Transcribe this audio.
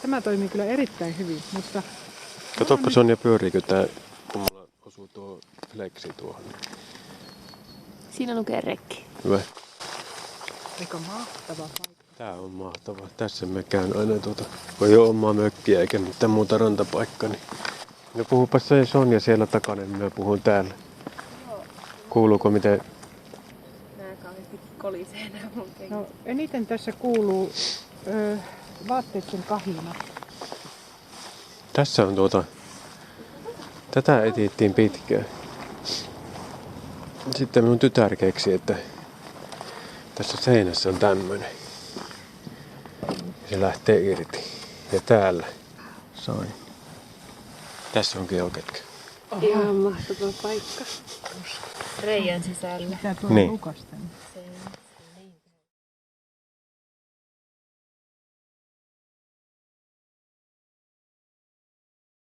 Tämä toimii kyllä erittäin hyvin, mutta... Katoppa Sonja, pyöriikö tää, kun mulla osuu tuo flexi tuohon. Siinä lukee rekki. Hyvä. Aika mahtava paikka. Tää on mahtava. Tässä mä käyn aina kun ei ole omaa mökkiä eikä mitään muuta rantapaikkaa. Niin... No puhupas se Sonja siellä takana, niin mä puhun täällä. Kuuluuko miten... Nää kauheasti kolisee nää mun kengät. No, eniten tässä kuuluu vaatteiden kahina. Tässä on tätä etsittiin pitkään. Sitten minun tytär keksi, että tässä seinässä on tämmönen. Se lähtee irti. Ja täällä soi. Tässä on geoketka. Ihan mahtava paikka. Reijän sisällä. Mitä tuolla Niin. lukasta? Se